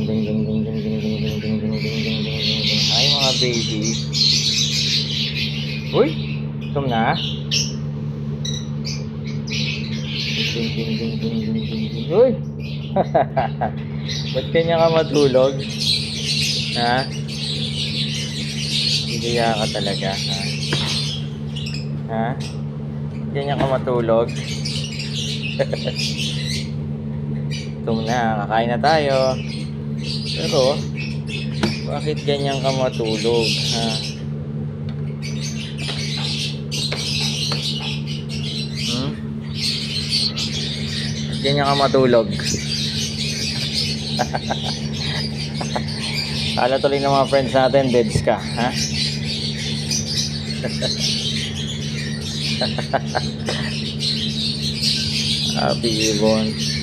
Hi mga baby. Uy, gutom na. Uy. Ba't kanya ka matulog? Ha? Bigaya ka talaga, ha? Ha? Kanya ka matulog? Gutom na, kakain na tayo. Pero, bakit ganyan ka matulog, ha? Ganyan ka matulog. Kala tuloy ng mga friends natin, deads ka, ha? Happy Ibon.